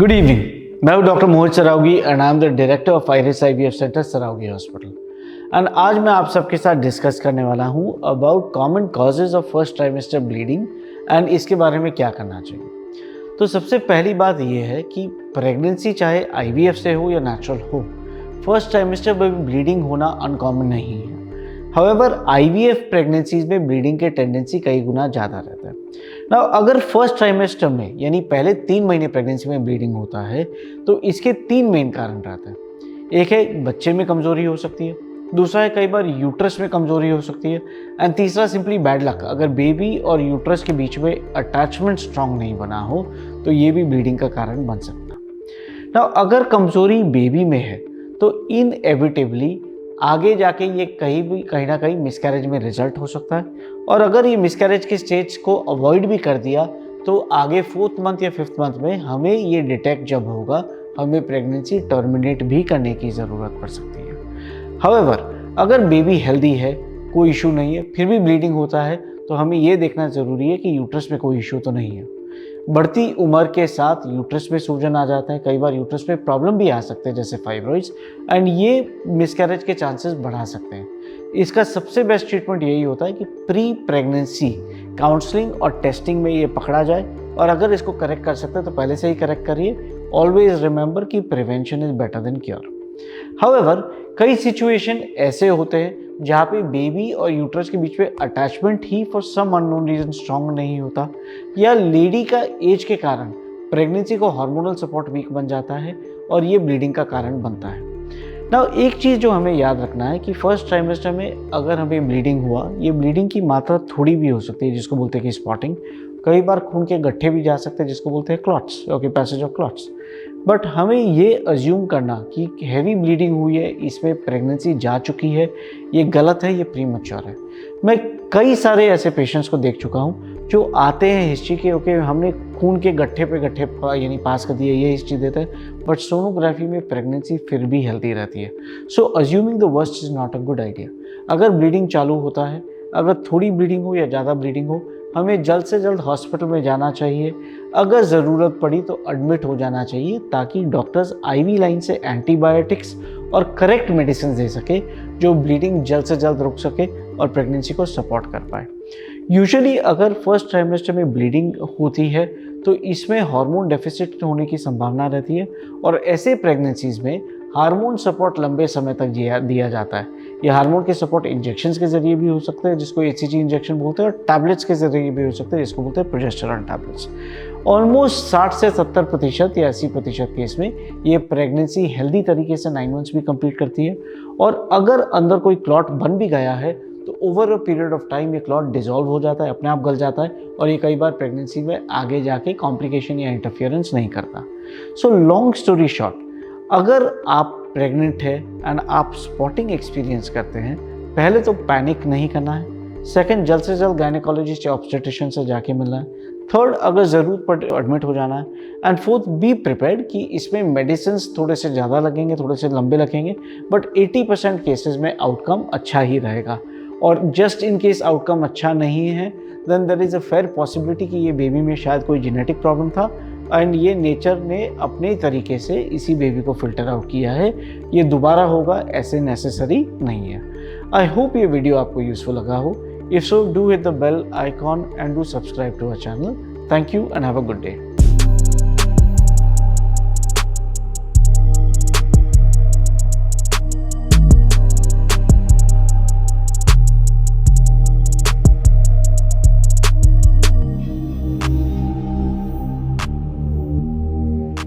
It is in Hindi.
Good evening. मैं हूं doctor Mohit Saraogi and I am the director of iris IVF centre Saraogi hospital. And आज मैं आप सबके साथ डिस्कस करने वाला हूं about common causes of first trimester bleeding and इसके बारे में क्या करना चाहिए। तो सबसे पहली बात यह है कि प्रेगनेंसी चाहे आईवीएफ से हो या नेचुरल हो, फर्स्ट ट्राइमेस्टर में ब्लीडिंग होना अनकॉमन नहीं है। हाउएवर आईवीएफ प्रेगनेंसीज में ब्लीडिंग के टेंडेंसी कई गुना ज़्यादा रहता है। नाउ अगर फर्स्ट ट्राइमेस्टर में यानी पहले 3 महीने प्रेगनेंसी में ब्लीडिंग होता है तो इसके 3 मेन कारण रहते हैं। एक है बच्चे में कमजोरी हो सकती है, दूसरा है कई बार यूट्रस में कमजोरी हो सकती है, एंड तीसरा सिंपली बैड लक, अगर बेबी और यूट्रस के बीच में अटैचमेंट स्ट्रांग नहीं बना हो तो ये भी ब्लीडिंग का कारण बन सकता है। नाउ अगर कमजोरी बेबी में है तो इनएविटेबली आगे जाके ये कहीं ना कहीं मिसकैरेज में रिजल्ट हो सकता है, और अगर ये मिसकैरेज के स्टेज को अवॉइड भी कर दिया तो आगे 4th मंथ या 5th मंथ में हमें ये डिटेक्ट जब होगा, हमें प्रेगनेंसी टर्मिनेट भी करने की ज़रूरत पड़ सकती है। हाउएवर अगर बेबी हेल्दी है, कोई इशू नहीं है, फिर भी ब्लीडिंग होता है तो हमें ये देखना ज़रूरी है कि यूट्रस में कोई इशू तो नहीं है। बढ़ती उम्र के साथ यूट्रस में सूजन आ जाता है, कई बार यूट्रस में प्रॉब्लम भी आ सकते हैं जैसे फाइब्रॉइड्स, एंड ये मिसकैरेज के चांसेस बढ़ा सकते हैं। इसका सबसे बेस्ट ट्रीटमेंट यही होता है कि प्री प्रेगनेंसी काउंसलिंग और टेस्टिंग में ये पकड़ा जाए, और अगर इसको करेक्ट कर सकते हैं तो पहले से ही करेक्ट करिए। ऑलवेज रिमेंबर कि prevention is better than cure. However कई सिचुएशन ऐसे होते हैं जहाँ पे बेबी और यूट्रस के बीच में अटैचमेंट ही for some unknown reason strong नहीं होता, या लेडी का एज के कारण प्रेगनेंसी को हार्मोनल सपोर्ट वीक बन जाता है और ये ब्लीडिंग का कारण बनता है। नाउ एक चीज़ जो हमें याद रखना है कि फर्स्ट ट्राइमेस्टर में अगर हमें ब्लीडिंग हुआ, ये ब्लीडिंग की मात्रा थोड़ी भी हो सकती है जिसको बोलते हैं कि स्पॉटिंग, कई बार खून के गड्ढे भी जा सकते हैं जिसको बोलते हैं clots, okay, passage of clots. But हमें ये अज्यूम करना कि हैवी ब्लीडिंग हुई है, इसमें प्रेगनेंसी जा चुकी है, ये गलत है, ये प्रीमैच्योर है। मैं कई सारे ऐसे पेशेंट्स को देख चुका हूँ जो आते हैं हिस्ट्री के, ओके हमने खून के गड्ढे पे गड्ढे यानी पास कर दिए, ये हिस्ट्री देता है, बट सोनोग्राफी में प्रेगनेंसी फिर भी हेल्दी रहती है। So assuming the worst is not a good idea. अगर ब्लीडिंग चालू होता है, अगर थोड़ी ब्लीडिंग हो या ज़्यादा ब्लीडिंग हो, हमें जल्द से जल्द हॉस्पिटल में जाना चाहिए। अगर ज़रूरत पड़ी तो एडमिट हो जाना चाहिए ताकि डॉक्टर्स आईवी लाइन से एंटीबायोटिक्स और करेक्ट मेडिसिन दे सके जो ब्लीडिंग जल्द से जल्द रुक सके और प्रेगनेंसी को सपोर्ट कर पाए। यूजुअली अगर फर्स्ट ट्राइमेस्टर में ब्लीडिंग होती है तो इसमें हार्मोन डेफिसिट होने की संभावना रहती है, और ऐसे प्रेगनेंसीज में हार्मोन सपोर्ट लंबे समय तक दिया जाता है। ये हार्मोन के सपोर्ट इंजेक्शंस के जरिए भी हो सकते हैं जिसको एचसीजी इंजेक्शन बोलते हैं, और टैबलेट्स के जरिए भी हो सकते हैं जिसको बोलते हैं प्रोजेस्टेरॉन टैबलेट्स। ऑलमोस्ट 60 से 70% या 80% केस में ये प्रेगनेंसी हेल्दी तरीके से 9 मंथ्स भी कंप्लीट करती है, और अगर अंदर कोई क्लॉट बन भी गया है तो over a period of time ये क्लॉट डिसॉल्व हो जाता है, अपने आप गल जाता है, और ये कई बार प्रेगनेंसी में आगे जाके कॉम्प्लिकेशन या इंटरफियरेंस नहीं करता। सो लॉन्ग स्टोरी शॉर्ट, अगर आप प्रेग्नेंट है एंड आप स्पॉटिंग एक्सपीरियंस करते हैं, पहले तो पैनिक नहीं करना है। सेकंड, जल्द से जल्द गायनेकोलॉजिस्ट या ऑब्स्टेट्रिशियन से जाके मिलना है। थर्ड, अगर ज़रूरत पड़े एडमिट हो जाना है। एंड फोर्थ, बी प्रिपेयर्ड कि इसमें मेडिसिन थोड़े से ज़्यादा लगेंगे, थोड़े से लंबे लगेंगे, बट 80% केसेस में आउटकम अच्छा ही रहेगा। और जस्ट इन केस आउटकम अच्छा नहीं है then there is a fair possibility कि ये बेबी में शायद कोई जेनेटिक प्रॉब्लम था एंड ये नेचर ने अपने तरीके से इसी बेबी को फिल्टर आउट किया है। ये दोबारा होगा ऐसे नेसेसरी नहीं है। आई होप ये वीडियो आपको यूजफुल लगा हो। If so, do hit the bell icon and do subscribe to our channel. Thank you and have a good day.